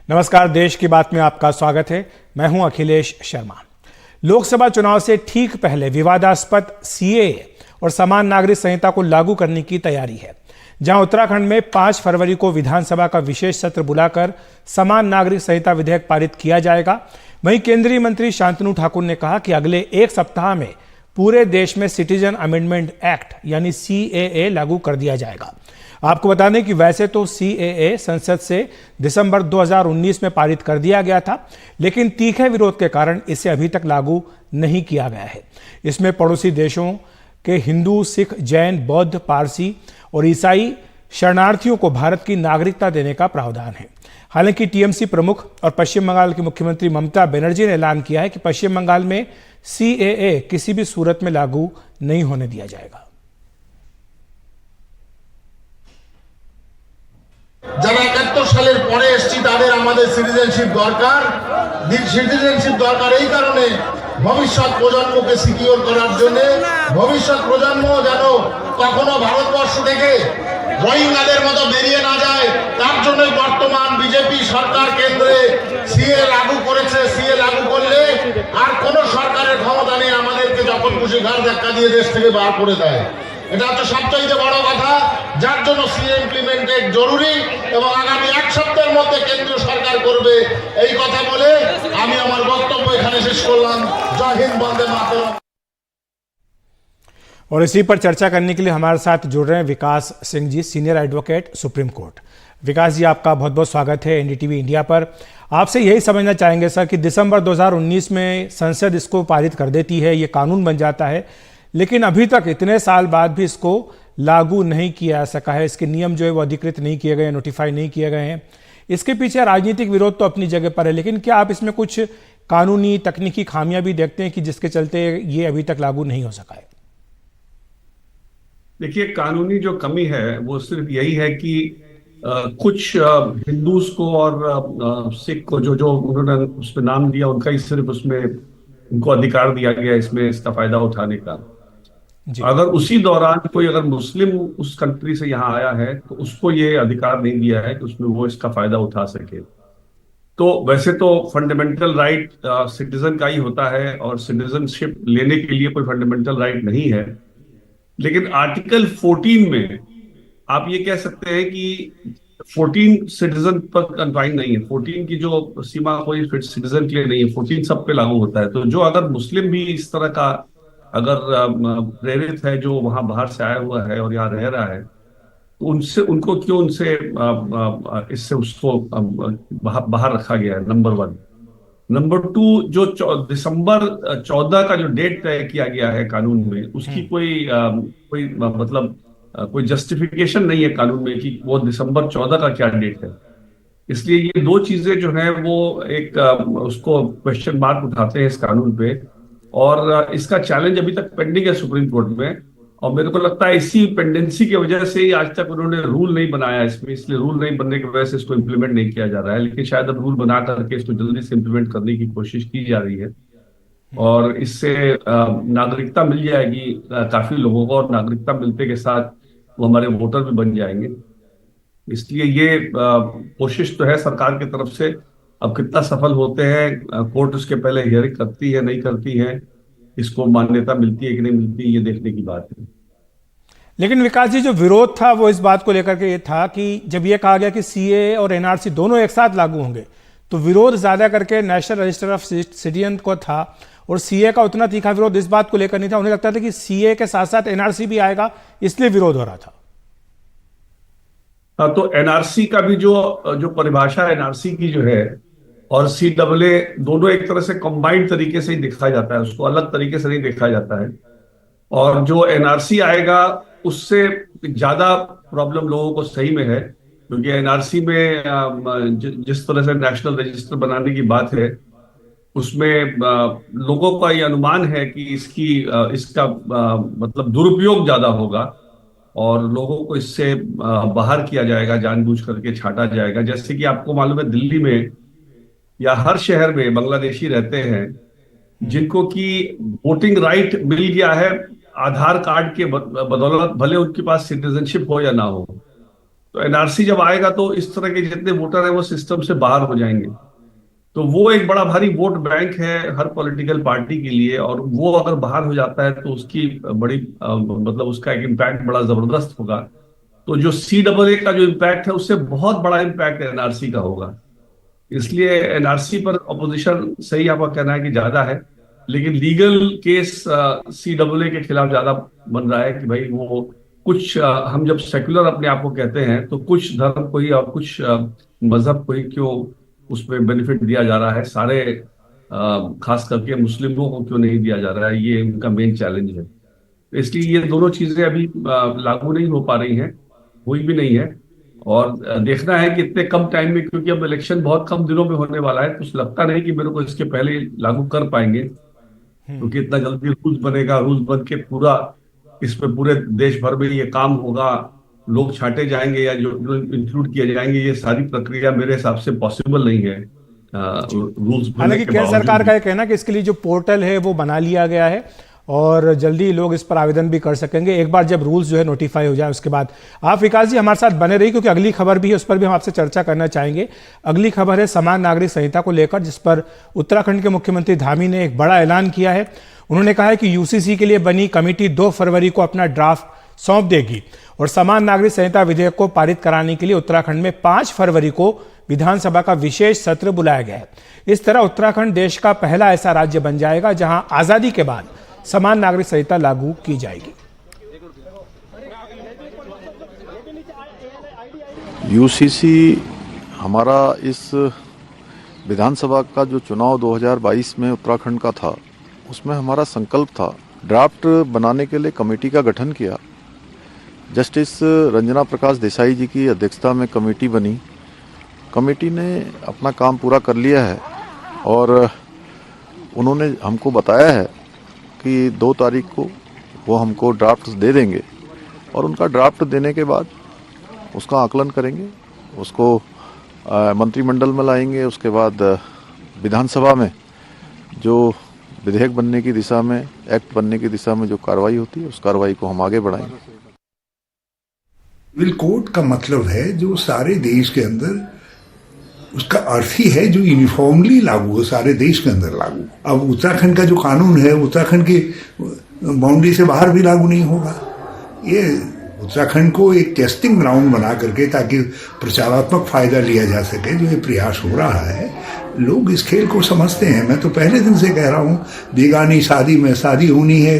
नमस्कार, देश की बात में आपका स्वागत है। मैं हूं अखिलेश शर्मा। लोकसभा चुनाव से ठीक पहले विवादास्पद सीएए और समान नागरिक संहिता को लागू करने की तैयारी है। जहां उत्तराखंड में 5 फरवरी को विधानसभा का विशेष सत्र बुलाकर समान नागरिक संहिता विधेयक पारित किया जाएगा, वहीं केंद्रीय मंत्री शांतनु ठाकुर ने कहा कि अगले एक सप्ताह में पूरे देश में सिटीजन अमेंडमेंट एक्ट यानी सीएए लागू कर दिया जाएगा। आपको बता दें कि वैसे तो सीएए संसद से दिसंबर 2019 में पारित कर दिया गया था, लेकिन तीखे विरोध के कारण इसे अभी तक लागू नहीं किया गया है। इसमें पड़ोसी देशों के हिंदू, सिख, जैन, बौद्ध, पारसी और ईसाई शरणार्थियों को भारत की नागरिकता देने का प्रावधान है। हालांकि टीएमसी प्रमुख और पश्चिम बंगाल की मुख्यमंत्री ममता बनर्जी ने ऐलान किया है कि पश्चिम बंगाल में सीएए किसी भी सूरत में लागू नहीं होने दिया जाएगा। যারা ৭১ সালের পরে এসেছি তাদের আমাদের সিটিজেনশিপ দরকার এই কারণে ভবিষ্যৎ প্রজন্মকে সিকিউর করার জন্য ভবিষ্যৎ প্রজন্ম যেন কখনো ভারতবর্ষ থেকে রোহিঙ্গাদের মতো বেরিয়ে না যায়, তার জন্য বর্তমান বিজেপি সরকার কেন্দ্রে সিএ লাগু করেছে। সিএ লাগু করলে আর কোন সরকারের ক্ষমতা নেই আমাদেরকে যখন খুশি ঘাড় ধাক্কা দিয়ে দেশ থেকে বার করে দেয়। এটা হচ্ছে সবচেয়ে বড় কথা, যার জন্য সিএ ইমপ্লিমেন্টেড জরুরি এবং আগামী এক সপ্তাহের মধ্যে কেন্দ্রীয় সরকার করবে এই কথা বলে আমি আমার বক্তব্য এখানে শেষ করলাম। জয় হিন্দ, বন্দে मातरम। और इसी पर चर्चा करने के लिए हमारे साथ जुड़ रहे हैं विकास Singh ji, senior advocate, supreme court. विकास जी, आपका बहुत बहुत स्वागत है एनडीटीवी इंडिया पर। आपसे यही समझना चाहेंगे सर कि दिसंबर 2019 में संसद इसको पारित कर देती है, ये कानून बन जाता है, लेकिन अभी तक इतने साल बाद भी इसको लागू नहीं किया जा सका है। इसके नियम जो है वो अधिकृत नहीं किए गए, नोटिफाई नहीं किए गए हैं। इसके पीछे राजनीतिक विरोध तो अपनी जगह पर है, लेकिन क्या आप इसमें कुछ कानूनी तकनीकी खामियां भी देखते हैं कि जिसके चलते ये अभी तक लागू नहीं हो सका है? देखिए, कानूनी जो कमी है वो सिर्फ यही है कि कुछ हिंदूज को और सिख को जो उन्होंने उसमें नाम दिया, उनका ही सिर्फ उसमें उनको अधिकार दिया गया इसमें इसका फायदा उठाने का। अगर उसी दौरान कोई अगर मुस्लिम उस कंट्री से यहाँ आया है तो उसको ये अधिकार नहीं दिया है कि उसमें वो इसका फायदा उठा सके। तो वैसे तो फंडामेंटल राइट सिटीजन का ही होता है और सिटीजनशिप लेने के लिए कोई फंडामेंटल राइट नहीं है, लेकिन आर्टिकल 14 में आप ये कह सकते हैं कि 14 सिटीजन पर कन्फाइन नहीं है। 14 की जो सीमा कोई सिटीजन के लिए नहीं है, 14 सब पे लागू होता है। तो जो अगर मुस्लिम भी इस तरह का अगर प्रेरित है, जो वहां बाहर से आया हुआ है और यहाँ रह रहा है, तो उनसे उनको क्यों उनसे इससे उसको बाहर रखा गया है, नंबर 1। नंबर 2, जो दिसंबर 14 का जो डेट तय किया गया है कानून में, उसकी कोई मतलब कोई जस्टिफिकेशन नहीं है कानून में कि वो दिसंबर 14 का क्या डेट है। इसलिए ये दो चीजें जो है वो एक उसको क्वेश्चन मार्क उठाते हैं इस कानून पे, और इसका चैलेंज अभी तक पेंडिंग है सुप्रीम कोर्ट में। और मेरे को लगता है इसी पेंडेंसी की वजह से ही आज तक उन्होंने रूल नहीं बनाया इसमें, इसलिए रूल नहीं बनने की वजह से इसको इम्प्लीमेंट नहीं किया जा रहा है। लेकिन शायद अब रूल बना करके इसको जल्दी से इम्प्लीमेंट करने की कोशिश की जा रही है, और इससे नागरिकता मिल जाएगी काफी लोगों को, और नागरिकता मिलते के साथ वो हमारे वोटर भी बन जाएंगे। इसलिए ये कोशिश तो है सरकार की तरफ से। अब कितना सफल होते हैं, कोर्ट उसके पहले हियरिंग करती है नहीं करती है, इसको मान्यता मिलती है कि नहीं मिलती, ये देखने की बात है। लेकिन विकास जी, जो विरोध था वो इस बात को लेकर के ये था कि जब ये कहा गया कि सीए और एनआरसी दोनों एक साथ लागू होंगे, तो विरोध ज्यादा करके नेशनल रजिस्टर ऑफ सिटीजन को था, और सीए का उतना तीखा विरोध इस बात को लेकर नहीं था। उन्हें लगता था कि सीए के साथ साथ एनआरसी भी आएगा, इसलिए विरोध हो रहा था। तो एनआरसी का भी जो परिभाषा एनआरसी की जो है और सीएए दोनों एक तरह से कंबाइंड तरीके से ही देखा जाता है, उसको अलग तरीके से नहीं देखा जाता है। और जो एनआरसी आएगा उससे ज्यादा प्रॉब्लम लोगों को सही में है, क्योंकि एनआरसी में जिस तरह से नेशनल रजिस्टर बनाने की बात है, उसमें लोगों का ये अनुमान है कि इसका मतलब दुरुपयोग ज्यादा होगा और लोगों को इससे बाहर किया जाएगा, जानबूझ करके छांटा जाएगा। जैसे कि आपको मालूम है, दिल्ली में या हर शहर में बांग्लादेशी रहते हैं जिनको कि वोटिंग राइट मिल गया है आधार कार्ड के बदौलत, भले उनके पास सिटीजनशिप हो या ना हो। तो एनआरसी जब आएगा तो इस तरह के जितने वोटर है वो सिस्टम से बाहर हो जाएंगे। तो वो एक बड़ा भारी वोट बैंक है हर पॉलिटिकल पार्टी के लिए, और वो अगर बाहर हो जाता है तो उसकी बड़ी मतलब उसका एक इम्पैक्ट बड़ा जबरदस्त होगा। तो जो CAA का जो इम्पैक्ट है उससे बहुत बड़ा इम्पैक्ट एनआरसी का होगा। इसलिए एनआरसी पर ऑपोजिशन, सही आपका कहना है कि ज्यादा है, लेकिन लीगल केस CAA के खिलाफ ज्यादा बन रहा है कि भाई वो कुछ हम जब सेक्युलर अपने आप को कहते हैं तो कुछ धर्म को ही और कुछ मजहब को ही क्यों उसमें बेनिफिट दिया जा रहा है, सारे खास करके मुस्लिमों को क्यों नहीं दिया जा रहा है, ये उनका मेन चैलेंज है। इसलिए ये दोनों चीजें अभी लागू नहीं हो पा रही हैं, हुई भी नहीं है। और देखना है कि इतने कम टाइम में, क्योंकि अब इलेक्शन बहुत कम दिनों में होने वाला है, कुछ लगता नहीं कि मेरे को इसके पहले लागू कर पाएंगे, क्योंकि इतना जल्दी रूल्स बनेगा, रूल्स बन के पूरा इस पे पूरे देश भर में ये काम होगा, लोग छांटे जाएंगे या जो इंक्लूड किए जाएंगे, ये सारी प्रक्रिया मेरे हिसाब से पॉसिबल नहीं है रूल्स बनने हालांकि के केंद्र सरकार का बावजूद। यह कहना है कि इसके लिए जो पोर्टल है वो बना लिया गया है और जल्दी लोग इस पर आवेदन भी कर सकेंगे, एक बार जब रूल्स जो है नोटिफाई हो जाए उसके बाद। आप विकास जी हमारे साथ बने रही, क्योंकि अगली खबर भी है, उस पर भी हम आपसे चर्चा करना चाहेंगे। अगली खबर है समान नागरिक संहिता को लेकर, जिस पर उत्तराखंड के मुख्यमंत्री धामी ने एक बड़ा ऐलान किया है। उन्होंने कहा है कि यूसीसी के लिए बनी कमेटी 2 फरवरी को अपना ड्राफ्ट सौंप देगी और समान नागरिक संहिता विधेयक को पारित कराने के लिए उत्तराखंड में 5 फरवरी को विधानसभा का विशेष सत्र बुलाया गया है। इस तरह उत्तराखंड देश का पहला ऐसा राज्य बन जाएगा जहां आजादी के बाद समान नागरिक संहिता लागू की जाएगी। यूसीसी हमारा इस विधानसभा का जो चुनाव 2022 में उत्तराखंड का था, उसमें हमारा संकल्प था, ड्राफ्ट बनाने के लिए कमेटी का गठन किया। जस्टिस रंजना प्रकाश देसाई जी की अध्यक्षता में कमेटी बनी। कमेटी ने अपना काम पूरा कर लिया है और उन्होंने हमको बताया है कि 2 तारीख को वो हमको ड्राफ्ट दे देंगे और उनका ड्राफ्ट देने के बाद उसका आकलन करेंगे, उसको मंत्रिमंडल में लाएंगे, उसके बाद विधानसभा में जो विधेयक बनने की दिशा में, एक्ट बनने की दिशा में जो कार्रवाई होती है, उस कार्रवाई को हम आगे बढ़ाएंगे। सिविल कोड का मतलब है जो सारे देश के अंदर, उसका अर्थ ही है जो यूनिफॉर्मली लागू हो, सारे देश के अंदर लागू। अब उत्तराखंड का जो कानून है उत्तराखंड की बाउंड्री से बाहर भी लागू नहीं होगा। ये उत्तराखंड को एक टेस्टिंग ग्राउंड बना करके, ताकि प्रचारात्मक फायदा लिया जा सके, जो ये प्रयास हो रहा है, लोग इस खेल को समझते हैं। मैं तो पहले दिन से कह रहा हूँ, बेगानी शादी में शादी होनी है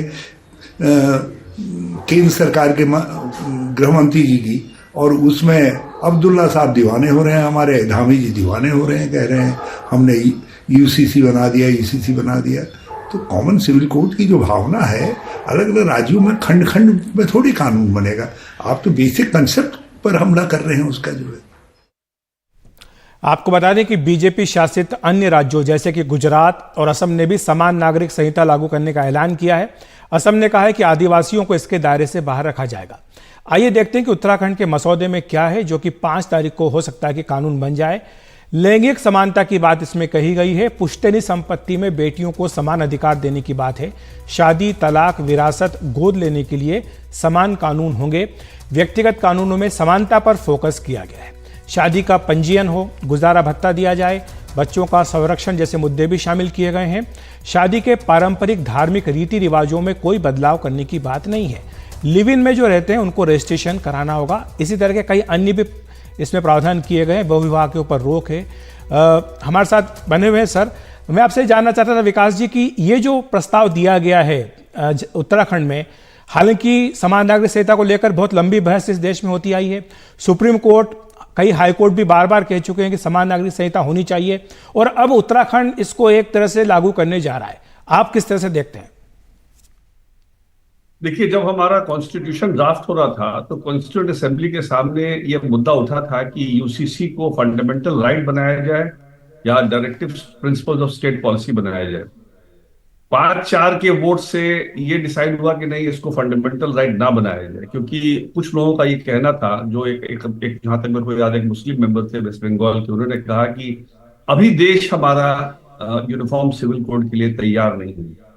केंद्र सरकार के गृह मंत्री जी की, और उसमें अब्दुल्ला साहब दीवाने हो रहे हैं, हमारे धामी जी दीवाने हो रहे हैं, कह रहे हैं हमने यूसीसी बना दिया, यूसीसी बना दिया। तो कॉमन सिविल कोड की जो भावना है, अलग अलग राज्यों में खंड खंड में थोड़ी कानून बनेगा। आप तो बेसिक कंसेप्ट पर हमला कर रहे हैं उसका जो है। आपको बता दें कि बीजेपी शासित अन्य राज्यों जैसे कि गुजरात और असम ने भी समान नागरिक संहिता लागू करने का ऐलान किया है। असम ने कहा है कि आदिवासियों को इसके दायरे से बाहर रखा जाएगा। आइए देखते हैं कि उत्तराखंड के मसौदे में क्या है, जो कि 5 तारीख को हो सकता है कि कानून बन जाए। लैंगिक समानता की बात इसमें कही गई है। पुश्तैनी संपत्ति में बेटियों को समान अधिकार देने की बात है। शादी, तलाक, विरासत, गोद लेने के लिए समान कानून होंगे। व्यक्तिगत कानूनों में समानता पर फोकस किया गया है। शादी का पंजीयन हो, गुजारा भत्ता दिया जाए, बच्चों का संरक्षण जैसे मुद्दे भी शामिल किए गए हैं। शादी के पारंपरिक धार्मिक रीति रिवाजों में कोई बदलाव करने की बात नहीं है। लिव इन में जो रहते हैं उनको रजिस्ट्रेशन कराना होगा। इसी तरह के कई अन्य भी इसमें प्रावधान किए गए हैं। बहुविवाह के ऊपर रोक है। हमारे साथ बने हुए हैं सर। मैं आपसे जानना चाहता था विकास जी कि ये जो प्रस्ताव दिया गया है उत्तराखंड में, हालांकि समान नागरिक संहिता को लेकर बहुत लंबी बहस इस देश में होती आई है। सुप्रीम कोर्ट, कई हाई कोर्ट भी बार बार कह चुके हैं कि समान नागरिक संहिता होनी चाहिए, और अब उत्तराखंड इसको एक तरह से लागू करने जा रहा है। आप किस तरह से देखते हैं? देखिए, जब हमारा कॉन्स्टिट्यूशन ड्राफ्ट हो रहा था तो कॉन्स्टिट्यूएंट असेंबली के सामने यह मुद्दा उठा था कि यूसीसी को फंडामेंटल राइट बनाया जाए या directive principles of state policy बनाया जाए। 5-4 के वोट से ये डिसाइड हुआ कि नहीं, इसको फंडामेंटल राइट ना बनाया जाए, क्योंकि कुछ लोगों का ये कहना था, जो एक जहां तक मेरे को याद है, एक मुस्लिम मेंबर थे वेस्ट बंगाल के, उन्होंने कहा कि अभी देश हमारा यूनिफॉर्म सिविल कोड के लिए तैयार नहीं है।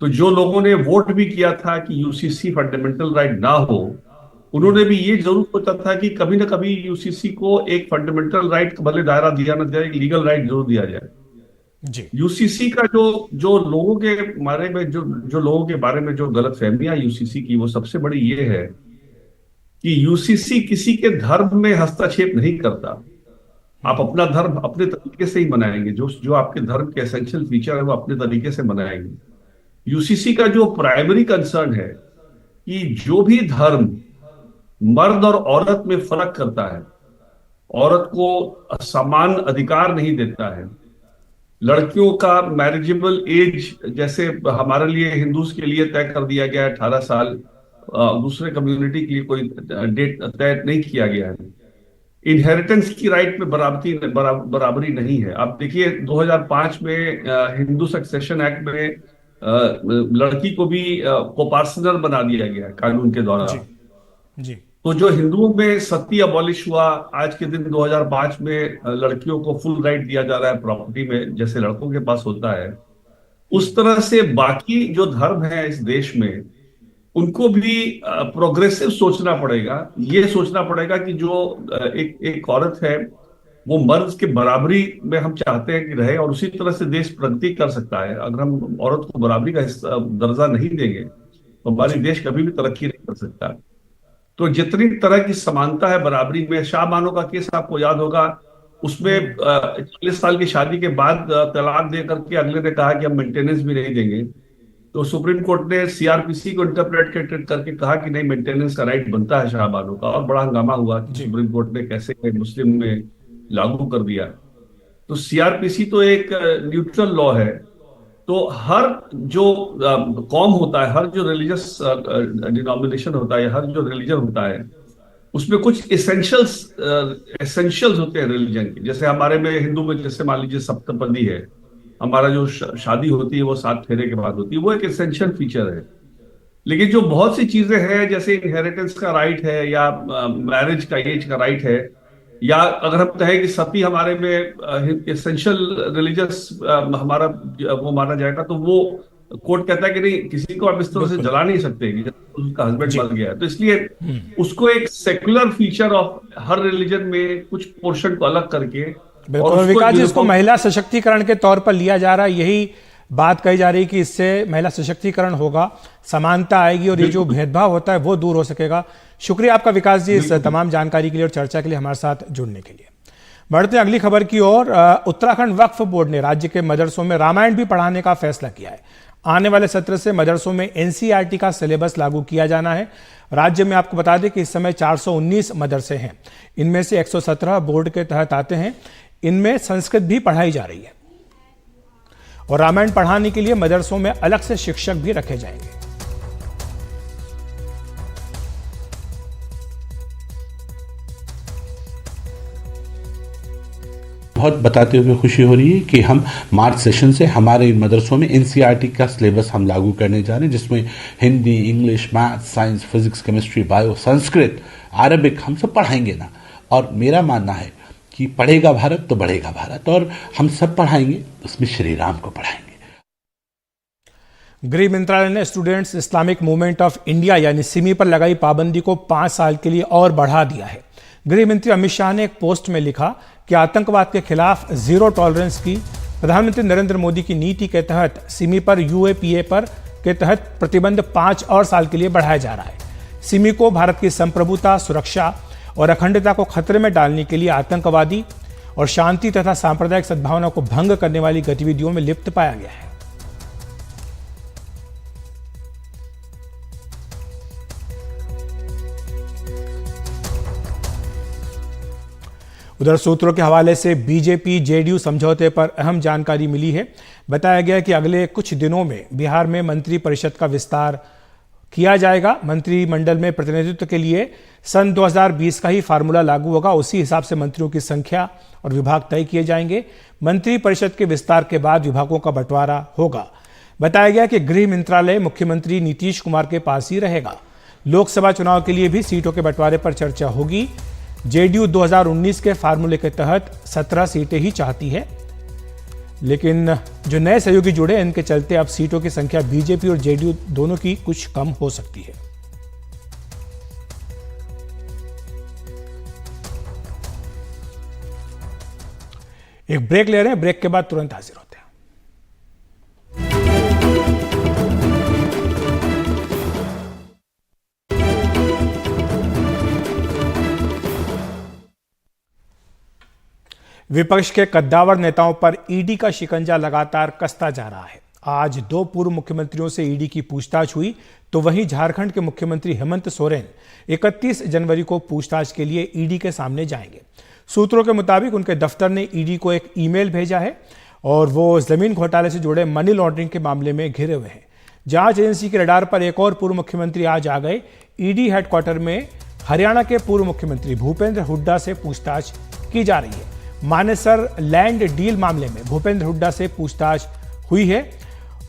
तो जो लोगों ने वोट भी किया था कि यूसीसी फंडामेंटल राइट ना हो, उन्होंने भी ये जरूर सोचा था कि कभी ना कभी यूसीसी को एक फंडामेंटल राइट भले दायरा दिया ना जाए, लीगल राइट जरूर दिया जाए। जी। यूसीसी का जो जो लोगों के बारे में जो लोगों के बारे में जो गलतफहमियां यूसीसी की, वो सबसे बड़ी ये है कि यूसीसी किसी के धर्म में हस्तक्षेप नहीं करता। आप अपना धर्म अपने तरीके से ही मनाएंगे, जो जो आपके धर्म के एसेंशियल फीचर है वो अपने तरीके से मनाएंगे। यूसीसी का जो प्राइमरी कंसर्न है कि जो भी धर्म मर्द और औरत में फर्क करता है, औरत को समान अधिकार नहीं देता है, लड़कियों का मैरिजेबल एज जैसे हमारे लिए हिंदूज के लिए तय कर दिया गया है 18 साल, दूसरे कम्युनिटी के लिए कोई डेट तय नहीं किया गया है। इनहेरिटेंस की राइट में बराबरी नहीं है। आप देखिए 2005 में हिंदू सक्सेशन एक्ट में लड़की को भी कोपार्सनर बना दिया गया है कानून के द्वारा। जी। तो जो हिंदुओं में सती अबॉलिश हुआ, आज के दिन 2005 में लड़कियों को फुल राइट दिया जा रहा है प्रॉपर्टी में, जैसे लड़कों के पास होता है, उस तरह से बाकी जो धर्म है इस देश में उनको भी प्रोग्रेसिव सोचना पड़ेगा। ये सोचना पड़ेगा कि जो एक औरत है वो मर्द के बराबरी में हम चाहते हैं कि रहे, और उसी तरह से देश प्रगति कर सकता है। अगर हम औरत को बराबरी का दर्जा नहीं देंगे तो हमारी देश कभी भी तरक्की नहीं कर सकता। तो जितनी तरह की समानता है बराबरी में, शाह बानो का केस आपको याद होगा, उसमें 40 साल की शादी के बाद तलाक दे करके अगले ने कहा कि हम मेंटेनेंस भी नहीं देंगे, तो सुप्रीम कोर्ट ने सीआरपीसी को इंटरप्रेट करके कहा कि नहीं, मेंटेनेंस का राइट बनता है शाह बानो का, और बड़ा हंगामा हुआ कि सुप्रीम कोर्ट ने कैसे मुस्लिम में लागू कर दिया। तो सीआरपीसी तो एक न्यूट्रल लॉ है, तो हर जो कौम होता है, हर जो रिलीजियस डिनोमिनेशन होता है, हर जो रिलीजन होता है, उसमें कुछ एसेंशियल्स होते हैं रिलीजन के। जैसे हमारे में हिंदू में जैसे मान लीजिए सप्तपदी है, हमारा जो शादी होती है वो 7 फेरे के बाद होती है, वो एक एसेंशियल फीचर है। लेकिन जो बहुत सी चीजें हैं जैसे इनहेरिटेंस का राइट है, या मैरिज का एज का राइट है, या अगर हम कहें कि सती हमारे में एसेंशियल रिलीजियस हमारा वो माना जाएगा, तो वो कोर्ट कहता है कि नहीं, किसी को आप इस तरह से जला नहीं सकते कि उसका हस्बैंड मर गया। तो इसलिए उसको एक secular feature of her religion में कुछ पोर्शन को अलग करके, बिल्कुल विकास जी, इसको महिला सशक्तिकरण के तौर पर लिया जा रहा है। यही बात कही जा रही है कि इससे महिला सशक्तिकरण होगा, समानता आएगी और ये जो भेदभाव होता है वो दूर हो सकेगा। शुक्रिया आपका विकास जी इस तमाम जानकारी के लिए और चर्चा के लिए हमारे साथ जुड़ने के लिए। बढ़ते हैं अगली खबर की ओर। उत्तराखंड वक्फ बोर्ड ने राज्य के मदरसों में रामायण भी पढ़ाने का फैसला किया है। आने वाले सत्र से मदरसों में एनसीईआरटी का सिलेबस लागू किया जाना है। राज्य में आपको बता दें कि इस समय 419 मदरसे हैं, इनमें से 117 बोर्ड के तहत आते हैं। इनमें संस्कृत भी पढ़ाई जा रही है और रामायण पढ़ाने के लिए मदरसों में अलग से शिक्षक भी रखे जाएंगे। बहुत बताते हुए खुशी हो रही है कि हम मार्च सेशन से हमारे इन मदरसों में एनसीईआरटी का सिलेबस हम लागू करने जा रहे हैं, जिसमें Hindi, English, math, science, physics, chemistry, bio, Sanskrit, Arabic हम सब पढ़ाएंगे ना। और मेरा मानना है कि पढ़ेगा भारत तो बढ़ेगा भारत, और हम सब पढ़ाएंगे, उसमें श्री राम को पढ़ाएंगे। गृह मंत्रालय ने students Islamic movement of India यानी सिमी पर लगाई पाबंदी को 5 साल के लिए और बढ़ा दिया है। गृह मंत्री अमित शाह ने एक पोस्ट में लिखा कि आतंकवाद के खिलाफ जीरो टॉलरेंस की प्रधानमंत्री नरेंद्र मोदी की नीति के तहत सिमी पर यूएपीए पर के तहत प्रतिबंध 5 और साल के लिए बढ़ाया जा रहा है। सिमी को भारत की संप्रभुता, सुरक्षा और अखंडता को खतरे में डालने के लिए आतंकवादी और शांति तथा सांप्रदायिक सद्भावना को भंग करने वाली गतिविधियों में लिप्त पाया गया है। उधर सूत्रों के हवाले से बीजेपी जेडीयू समझौते पर अहम जानकारी मिली है। बताया गया कि अगले कुछ दिनों में बिहार में मंत्री परिषद का विस्तार किया जाएगा। मंत्रिमंडल में प्रतिनिधित्व के लिए सन 2020 का ही फार्मूला लागू होगा। उसी हिसाब से मंत्रियों की संख्या और विभाग तय किए जाएंगे। मंत्री परिषद के विस्तार के बाद विभागों का बंटवारा होगा। बताया गया कि गृह मंत्रालय मुख्यमंत्री नीतीश कुमार के पास ही रहेगा। लोकसभा चुनाव के लिए भी सीटों के बंटवारे पर चर्चा होगी। जेडीयू 2019 के फार्मूले के तहत 17 सीटें ही चाहती है, लेकिन जो नए सहयोगी जुड़े इनके चलते अब सीटों की संख्या बीजेपी और जेडीयू दोनों की कुछ कम हो सकती है। एक ब्रेक ले रहे हैं, ब्रेक के बाद तुरंत हाजिर होते हैं। विपक्ष के कद्दावर नेताओं पर ईडी का शिकंजा लगातार कसता जा रहा है। आज 2 पूर्व मुख्यमंत्रियों से ईडी की पूछताछ हुई, तो वहीं झारखंड के मुख्यमंत्री हेमंत सोरेन 31 जनवरी को पूछताछ के लिए ईडी के सामने जाएंगे। सूत्रों के मुताबिक उनके दफ्तर ने ईडी को एक ईमेल भेजा है और वो जमीन घोटाले से जुड़े मनी लॉन्ड्रिंग के मामले में घिरे हुए हैं। जांच एजेंसी के रडार पर एक और पूर्व मुख्यमंत्री आज आ गए। ईडी हेडक्वार्टर में हरियाणा के पूर्व मुख्यमंत्री भूपेंद्र हुड्डा से पूछताछ की जा रही है। मानेसर लैंड डील मामले में भूपेंद्र हुड्डा से पूछताछ हुई है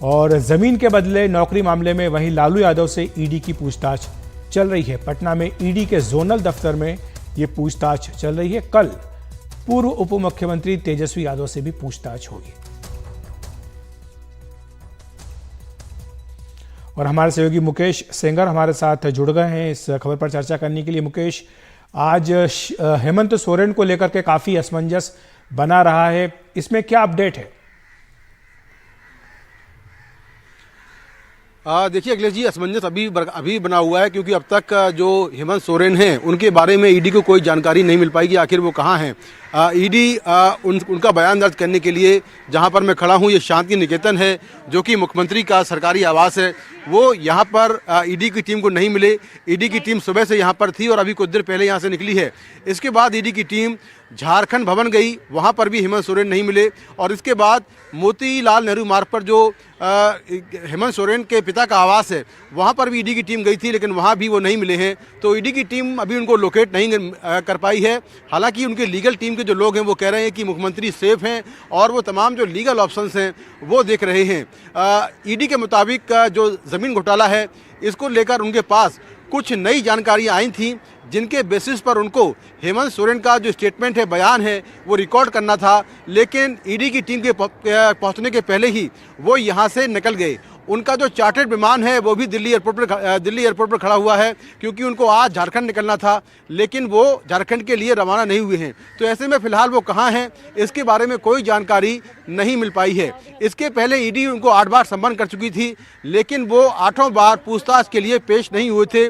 और जमीन के बदले नौकरी मामले में वहीं लालू यादव से ईडी की पूछताछ चल रही है। पटना में ईडी के जोनल दफ्तर में यह पूछताछ चल रही है। कल पूर्व उप मुख्यमंत्री तेजस्वी यादव से भी पूछताछ होगी। और हमारे सहयोगी मुकेश सेंगर हमारे साथ जुड़ गए हैं इस खबर पर चर्चा करने के लिए। मुकेश, आज हेमंत सोरेन को लेकर के काफी असमंजस बना रहा है, इसमें क्या अपडेट है? देखिए अखिलेश जी, असमंजस अभी बना हुआ है, क्योंकि अब तक जो हेमंत सोरेन हैं उनके बारे में ईडी को कोई जानकारी नहीं मिल पाई कि आखिर वो कहाँ हैं। ईडी उनका बयान दर्ज करने के लिए जहां पर मैं खड़ा हूं, ये शांति निकेतन है, जो कि मुख्यमंत्री का सरकारी आवास है। वो यहां पर ईडी की टीम को नहीं मिले। ईडी की टीम सुबह से यहां पर थी और अभी कुछ देर पहले यहां से निकली है। इसके बाद ईडी की टीम झारखंड भवन गई, वहां पर भी हेमंत सोरेन नहीं मिले। और इसके बाद मोतीलाल नेहरू मार्ग पर जो हेमंत सोरेन के पिता का आवास है, वहां पर भी ईडी की टीम गई थी, लेकिन वहां भी वो नहीं मिले हैं। तो ईडी की टीम अभी उनको लोकेट नहीं कर पाई है। हालांकि उनके लीगल टीम के जो लोग हैं वो कह रहे हैं कि मुख्यमंत्री सेफ हैं और वो तमाम जो लीगल ऑप्शंस हैं वो देख रहे हैं। ईडी के मुताबिक जो ज़मीन घोटाला है, इसको लेकर उनके पास कुछ नई जानकारियां आई थी, जिनके बेसिस पर उनको हेमंत सोरेन का जो स्टेटमेंट है, बयान है, वो रिकॉर्ड करना था। लेकिन ईडी की टीम के पहुंचने के पहले ही वो यहां से निकल गए। उनका जो चार्टर्ड विमान है वो भी दिल्ली एयरपोर्ट पर खड़ा हुआ है, क्योंकि उनको आज झारखंड निकलना था, लेकिन वो झारखंड के लिए रवाना नहीं हुए हैं। तो ऐसे में फिलहाल वो कहाँ हैं, इसके बारे में कोई जानकारी नहीं मिल पाई है। इसके पहले ईडी उनको 8 बार सम्मान कर चुकी थी, लेकिन वो 8वां बार पूछताछ के लिए पेश नहीं हुए थे।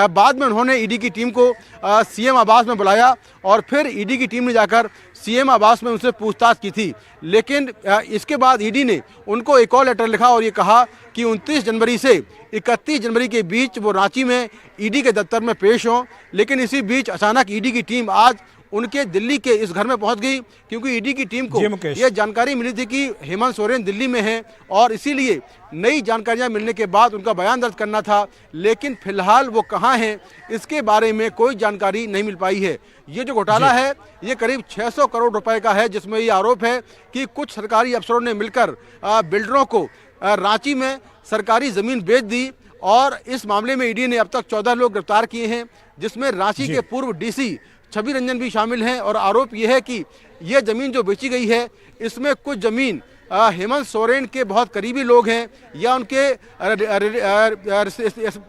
बाद में उन्होंने ईडी की टीम को सीएम आवास में बुलाया और फिर ईडी की टीम ने जाकर सीएम आवास में उनसे पूछताछ की थी। लेकिन इसके बाद ईडी ने उनको एक और लेटर लिखा और ये कहा कि 29 जनवरी से 31 जनवरी के बीच वो रांची में ईडी के दफ्तर में पेश हों। लेकिन इसी बीच अचानक ईडी की टीम आज उनके दिल्ली के इस घर में पहुंच गई, क्योंकि ईडी की टीम को यह जानकारी मिली थी कि हेमंत सोरेन दिल्ली में हैं और इसीलिए नई जानकारियां मिलने के बाद उनका बयान दर्ज करना था। लेकिन फिलहाल वो कहां हैं, इसके बारे में कोई जानकारी नहीं मिल पाई है। ये जो घोटाला है, ये करीब 600 करोड़ रुपए का है, जिसमें ये आरोप है कि कुछ सरकारी अफसरों ने मिलकर बिल्डरों को रांची में सरकारी जमीन बेच दी। और इस मामले में ईडी ने अब तक 14 लोग गिरफ्तार किए हैं, जिसमें रांची के पूर्व डीसी छवि रंजन भी शामिल हैं। और आरोप यह है कि यह जमीन जो बेची गई है, इसमें कुछ जमीन हेमंत सोरेन के बहुत करीबी लोग हैं या उनके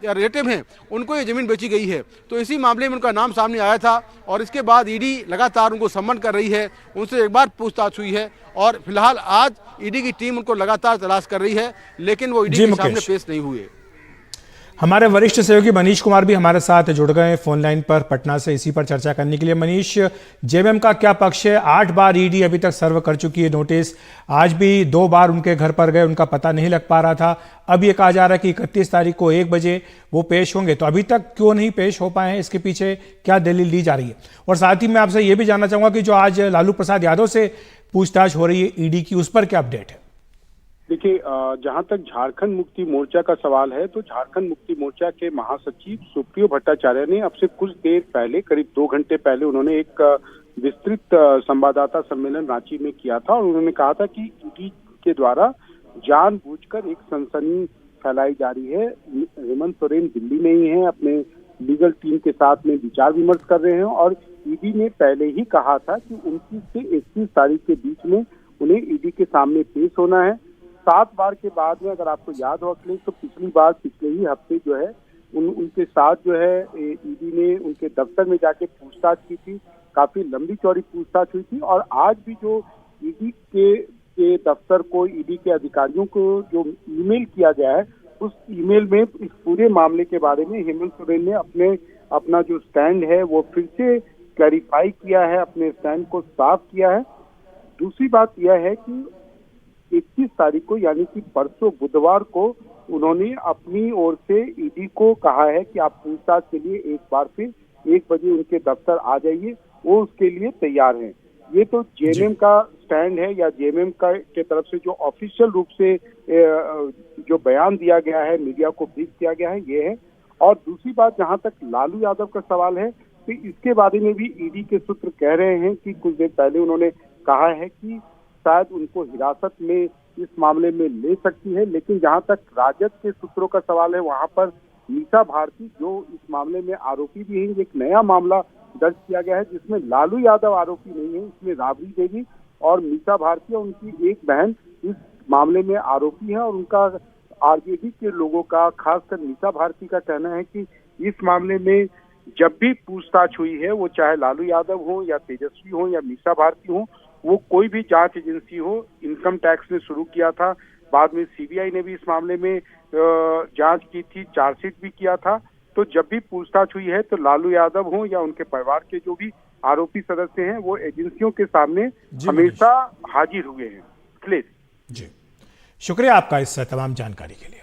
रिलेटिव हैं, उनको ये ज़मीन बेची गई है। तो इसी मामले में उनका नाम सामने आया था और इसके बाद ईडी लगातार उनको सम्मन कर रही है। उनसे एक बार पूछताछ हुई है और फिलहाल आज ईडी की टीम उनको लगातार तलाश कर रही है, लेकिन वो ईडी के सामने पेश नहीं हुए। हमारे वरिष्ठ सहयोगी मनीष कुमार भी हमारे साथ जुड़ गए फोन लाइन पर पटना से इसी पर चर्चा करने के लिए। मनीष, जेएमएम का क्या पक्ष है? 8 बार ईडी अभी तक सर्व कर चुकी है नोटिस, आज भी 2 बार उनके घर पर गए, उनका पता नहीं लग पा रहा था। अब ये कहा जा रहा है कि 31 तारीख को 1 बजे वो पेश होंगे, तो अभी तक क्यों नहीं पेश हो पाए हैं? इसके पीछे क्या दलील दी जा रही है? और साथ ही मैं आपसे ये भी जानना चाहूंगा कि जो आज लालू प्रसाद यादव से पूछताछ हो रही है ईडी की, उस पर क्या अपडेट है? देखिए, जहां तक झारखंड मुक्ति मोर्चा का सवाल है, तो झारखंड मुक्ति मोर्चा के महासचिव सुप्रियो भट्टाचार्य ने अब से कुछ देर पहले, करीब 2 घंटे पहले, उन्होंने एक विस्तृत संवाददाता सम्मेलन रांची में किया था और उन्होंने कहा था कि ईडी के द्वारा जानबूझकर एक सनसनी फैलाई जा रही है। हेमंत सोरेन दिल्ली में ही है, अपने लीगल टीम के साथ में विचार विमर्श कर रहे हैं और ईडी ने पहले ही कहा था कि 29 से 31 तारीख के बीच में उन्हें ईडी के सामने पेश होना है। 7 बार के बाद में, अगर आपको याद हो अखिलेश, तो पिछली बार पिछले ही हफ्ते जो है उनके साथ जो है ईडी ने उनके दफ्तर में जाके पूछताछ की थी, काफी लंबी चौड़ी पूछताछ हुई थी। और आज भी जो ईडी के दफ्तर को, ईडी के अधिकारियों को जो ईमेल किया गया है, उस ईमेल में इस पूरे मामले के बारे में हेमंत सोरेन ने अपना जो स्टैंड है वो फिर से क्लैरिफाई किया है, अपने स्टैंड को साफ किया है। दूसरी बात यह है कि 21 तारीख को यानी कि परसों बुधवार को उन्होंने अपनी ओर से ईडी को कहा है कि आप पूछताछ के लिए एक बार फिर 1 बजे उनके दफ्तर आ जाइए, वो उसके लिए तैयार हैं। ये तो जेएमएम का स्टैंड है या जेएमएम के तरफ से जो ऑफिशियल रूप से जो बयान दिया गया है, मीडिया को ब्रीफ किया गया है, ये है। और दूसरी बात, जहां तक लालू यादव का सवाल है, तो इसके बारे में भी ईडी के सूत्र कह रहे हैं कि कुछ देर पहले उन्होंने कहा है कि शायद उनको हिरासत में इस मामले में ले सकती है। लेकिन जहां तक राजद के सूत्रों का सवाल है, वहां पर मीसा भारती जो इस मामले में आरोपी भी हैं, एक नया मामला दर्ज किया गया है जिसमें लालू यादव आरोपी नहीं है, इसमें राबड़ी देवी और मीसा भारती और उनकी एक बहन इस मामले में आरोपी है। और उनका आरजेडी के लोगों का, खासकर मीसा भारती का कहना है कि इस मामले में जब भी पूछताछ हुई है, वो चाहे लालू यादव हो या तेजस्वी हो या मीसा भारती हो, वो कोई भी जांच एजेंसी हो, इनकम टैक्स ने शुरू किया था, बाद में सीबीआई ने भी इस मामले में जांच की थी, चार्जशीट भी किया था। तो जब भी पूछताछ हुई है तो लालू यादव हो या उनके परिवार के जो भी आरोपी सदस्य हैं, वो एजेंसियों के सामने हमेशा हाजिर हुए हैं। अखिलेश जी, शुक्रिया आपका इस तमाम जानकारी के लिए।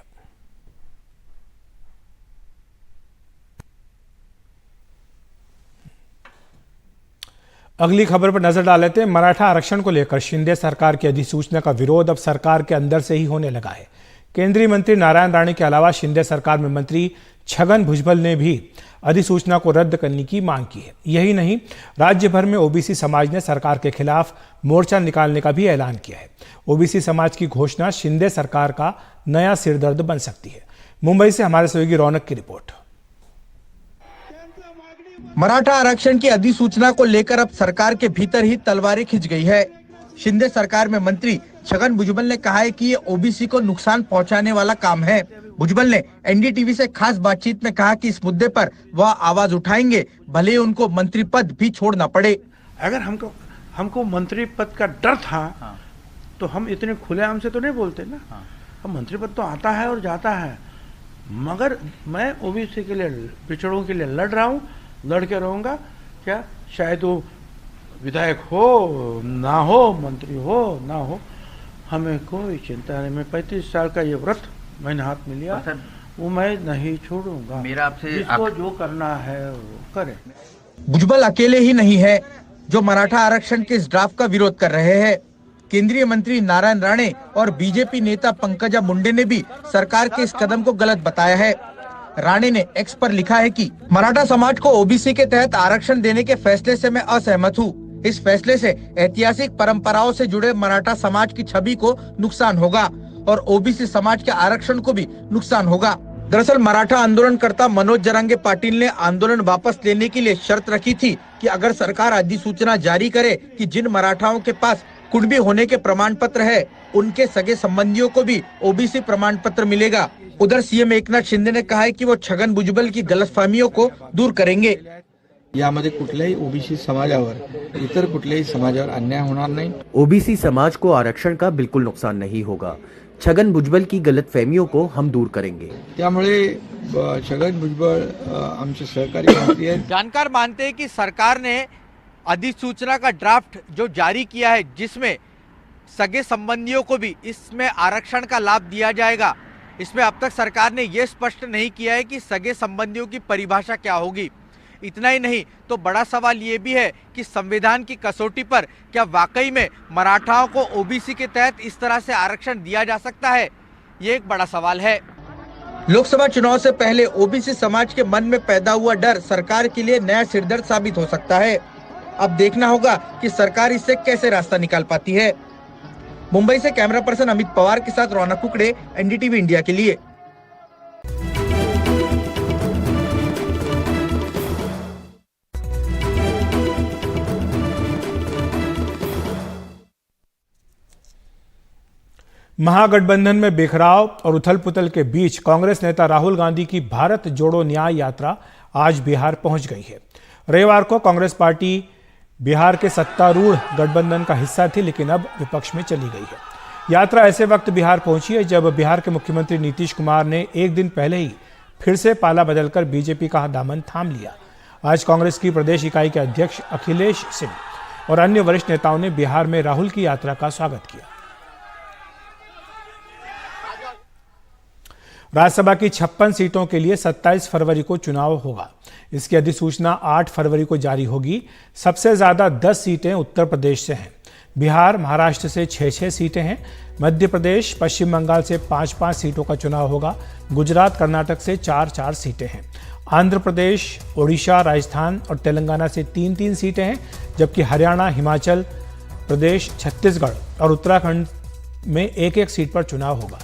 अगली खबर पर नजर डाल लेते हैं। मराठा आरक्षण को लेकर शिंदे सरकार की अधिसूचना का विरोध अब सरकार के अंदर से ही होने लगा है। केंद्रीय मंत्री नारायण राणे के अलावा शिंदे सरकार में मंत्री छगन भुजबल ने भी अधिसूचना को रद्द करने की मांग की है। यही नहीं, राज्य भर में ओबीसी समाज ने सरकार के खिलाफ मोर्चा निकालने का भी ऐलान किया है। ओबीसी समाज की घोषणा शिंदे सरकार का नया सिरदर्द बन सकती है। मुंबई से हमारे सहयोगी रौनक की रिपोर्ट। मराठा आरक्षण की अधिसूचना को लेकर अब सरकार के भीतर ही तलवारें खिंच गई है। शिंदे सरकार में मंत्री छगन भुजबल ने कहा है कि ये ओबीसी को नुकसान पहुंचाने वाला काम है। भुजबल ने एनडीटीवी से खास बातचीत में कहा कि इस मुद्दे पर वह आवाज उठाएंगे, भले ही उनको मंत्री पद भी छोड़ना पड़े। अगर हमको मंत्री पद का डर था तो हम इतने खुलेआम से तो नहीं बोलते ना। अब मंत्री पद तो आता है और जाता है, मगर मैं ओबीसी के लिए, पिछड़ों के लिए लड़ रहा हूँ, लड़ के रहूंगा। क्या शायद वो विधायक हो ना हो, मंत्री हो ना हो, हमें कोई चिंता नहीं। मैं 35 साल का ये व्रत मैंने हाथ में लिया, वो मैं नहीं छोड़ूंगा। मेरा आपसे जो करना है वो करे। भुजबल अकेले ही नहीं है जो मराठा आरक्षण के इस ड्राफ्ट का विरोध कर रहे हैं। केंद्रीय मंत्री नारायण राणे और बीजेपी नेता पंकजा मुंडे ने भी सरकार के इस कदम को गलत बताया है। राणे ने एक्स पर लिखा है कि मराठा समाज को ओबीसी के तहत आरक्षण देने के फैसले से मैं असहमत हूँ। इस फैसले से ऐतिहासिक परंपराओं से जुड़े मराठा समाज की छवि को नुकसान होगा और ओबीसी समाज के आरक्षण को भी नुकसान होगा। दरअसल मराठा आंदोलनकर्ता मनोज जरांगे पाटिल ने आंदोलन वापस लेने के लिए शर्त रखी थी कि अगर सरकार अधिसूचना जारी करे कि जिन मराठाओं के पास कुणबी होने के प्रमाण पत्र है, उनके सगे संबंधियों को भी ओबीसी प्रमाण पत्र मिलेगा। उधर सीएम एकनाथ शिंदे ने कहा है कि वो छगन भुजबल की गलतफहमियों को दूर करेंगे। यामध्ये कुठल्याही ओबीसी समाजावर, इतर कुठल्याही समाजावर अन्याय होणार नाही। ओबीसी समाज को आरक्षण का बिल्कुल नुकसान नहीं होगा। छगन भुजबल की गलतफहमियों को हम दूर करेंगे। त्यामुळे छगन भुजबल आमचे सहकारी मंत्री हैं। जानकार मानते हैं कि सरकार ने अधिसूचना का ड्राफ्ट जो जारी किया है, जिसमें सगे संबंधियों को भी इसमें आरक्षण का लाभ दिया जाएगा, इसमें अब तक सरकार ने यह स्पष्ट नहीं किया है कि सगे संबंधियों की परिभाषा क्या होगी। इतना ही नहीं तो बड़ा सवाल ये भी है कि संविधान की कसौटी पर क्या वाकई में मराठाओं को ओबीसी के तहत इस तरह से आरक्षण दिया जा सकता है, ये एक बड़ा सवाल है। लोकसभा चुनाव से पहले ओबीसी समाज के मन में पैदा हुआ डर सरकार के लिए नया सिरदर्द साबित हो सकता है। अब देखना होगा कि सरकार इससे कैसे रास्ता निकाल पाती है। मुंबई से कैमरा पर्सन अमित पवार के साथ रौनक कुकड़े, एनडीटीवी इंडिया के लिए। महागठबंधन में बिखराव और उथल पुथल के बीच कांग्रेस नेता राहुल गांधी की भारत जोड़ो न्याय यात्रा आज बिहार पहुंच गई है। रविवार को कांग्रेस पार्टी बिहार के सत्तारूढ़ गठबंधन का हिस्सा थी, लेकिन अब विपक्ष में चली गई है। यात्रा ऐसे वक्त बिहार पहुंची है जब बिहार के मुख्यमंत्री नीतीश कुमार ने एक दिन पहले ही फिर से पाला बदलकर बीजेपी का दामन थाम लिया। आज कांग्रेस की प्रदेश इकाई के अध्यक्ष अखिलेश सिंह और अन्य वरिष्ठ नेताओं ने बिहार में राहुल की यात्रा का स्वागत किया। राज्यसभा की 56 सीटों के लिए 27 फरवरी को चुनाव होगा। इसकी अधिसूचना 8 फरवरी को जारी होगी। सबसे ज्यादा 10 सीटें उत्तर प्रदेश से हैं। बिहार, महाराष्ट्र से 6-6 सीटें हैं। मध्य प्रदेश, पश्चिम बंगाल से 5-5 सीटों का चुनाव होगा। गुजरात, कर्नाटक से 4-4 सीटें हैं। आंध्र प्रदेश, ओडिशा, राजस्थान और तेलंगाना से 3-3 सीटें हैं, जबकि हरियाणा, हिमाचल प्रदेश, छत्तीसगढ़ और उत्तराखंड में 1-1 सीट पर चुनाव होगा।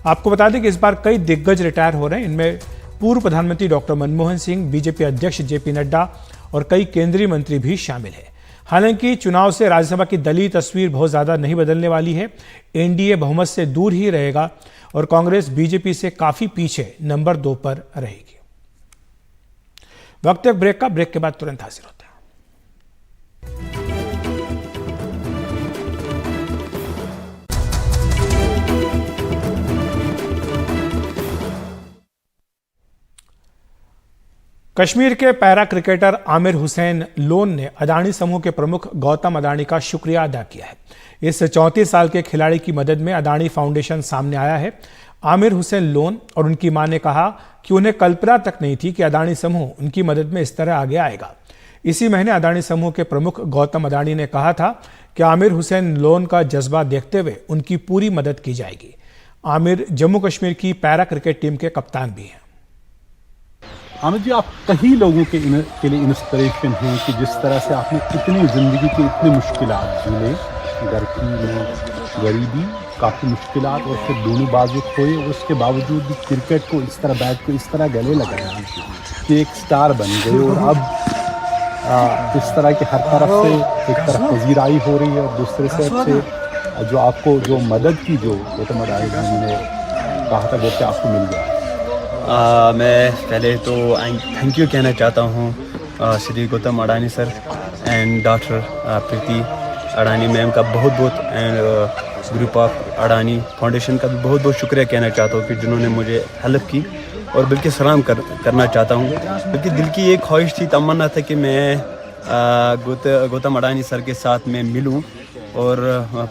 आपको बता दें कि इस बार कई दिग्गज रिटायर हो रहे हैं। इनमें पूर्व प्रधानमंत्री डॉक्टर मनमोहन सिंह, बीजेपी अध्यक्ष जेपी नड्डा और कई केंद्रीय मंत्री भी शामिल हैं। हालांकि चुनाव से राज्यसभा की दलीय तस्वीर बहुत ज्यादा नहीं बदलने वाली है। एनडीए बहुमत से दूर ही रहेगा और कांग्रेस बीजेपी से काफी पीछे नंबर 2 पर रहेगी। वक्त एक ब्रेक का, ब्रेक के बाद तुरंत हाजिर होता है। कश्मीर के para cricketer Aamir Hussain loan ने अडानी समूह के प्रमुख गौतम अडानी का शुक्रिया अदा किया है। इस 34 साल के खिलाड़ी की मदद में अडानी फाउंडेशन सामने आया है। आमिर हुसैन लोन और उनकी मां ने कहा कि उन्हें कल्पना तक नहीं थी कि अडानी समूह उनकी मदद में इस तरह आगे आएगा। इसी महीने अडानी समूह के प्रमुख गौतम अडानी ने कहा था कि आमिर हुसैन लोन का जज्बा देखते हुए उनकी पूरी मदद की जाएगी। आमिर जम्मू कश्मीर की पैरा क्रिकेट टीम के कप्तान भी हैं। आमिर जी, आप कई लोगों के लिए इंस्पिरेशन हैं कि जिस तरह से आपने इतनी ज़िंदगी की इतनी मुश्किलात झेले, घर की गरीबी, काफ़ी मुश्किलात और फिर दोनों बाजू खोए, और उसके बावजूद भी क्रिकेट को इस तरह बैट को इस तरह गले लगाया कि एक स्टार बन गए। और अब इस तरह की हर तरफ से एक तरफ पजीराई हो रही है और दूसरे से जो आपको जो मदद की जो गौतम अडानी ने कहा था वो क्या आपको मिल गया? मैं पहले तो थैंक यू कहना चाहता हूँ Shri Gautam Adani sir and doctor Preeti Adani ma'am का बहुत बहुत, and group of Adani foundation का भी बहुत बहुत शुक्रिया कहना चाहता हूँ कि जिन्होंने मुझे हेल्प की, और बल्कि सलाम करना चाहता हूँ। बल्कि दिल की एक ख्वाहिश थी, तमन्ना था कि मैं गौतम अडानी सर के साथ मैं मिलूँ और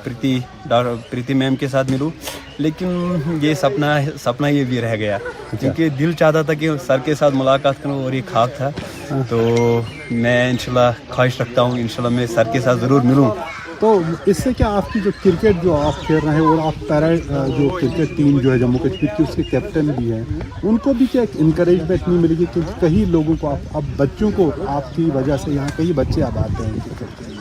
प्रीति मैम के साथ मिलूं, लेकिन ये सपना ये भी रह गया, क्योंकि दिल चाहता था कि सर के साथ मुलाकात करूं और ये ख्वाब था। तो मैं इंशाल्लाह ख्वाहिश रखता हूं, इंशाल्लाह मैं सर के साथ ज़रूर मिलूं। तो इससे क्या आपकी जो क्रिकेट जो आप खेल रहे हैं और आप पैरा जो क्रिकेट टीम जो है जम्मू कश्मीर की उसके कैप्टन भी हैं, उनको भी क्या इनकरेजमेंट नहीं मिलेगी? क्योंकि कई लोगों को अब बच्चों को आपकी वजह से यहाँ कई बच्चे अब आते हैं क्रिकेट के लिए,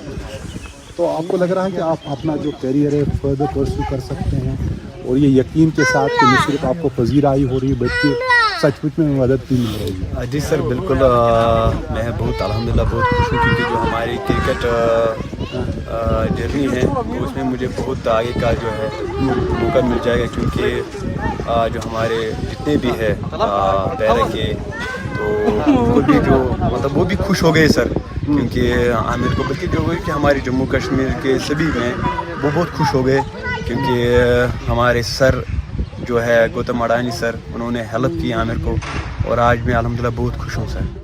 तो आपको लग रहा है कि आप अपना जो करियर है फर्दर परस्यू कर सकते हैं, और ये यकीन के साथ कि न सिर्फ आपको पजीराई हो रही है बल्कि सचमुच में मदद भी मिल रही है? जी सर, बिल्कुल। मैं बहुत अल्हम्दुलिल्लाह बहुत खुश हूँ, क्योंकि जो हमारी क्रिकेट जर्नी है उसमें मुझे बहुत आगे का जो है मौका मिल जाएगा, क्योंकि जो हमारे जितने भी है पैरा के, तो उनको भी जो मतलब वो भी खुश हो गए सर, क्योंकि आमिर को, बल्कि जो कि हमारे जम्मू कश्मीर के सभी में वो बहुत खुश हो गए, क्योंकि हमारे सर जो है गौतम अडानी सर, उन्होंने हेल्प की आमिर को, और आज मैं अल्हम्दुलिल्लाह बहुत खुश हूँ सर।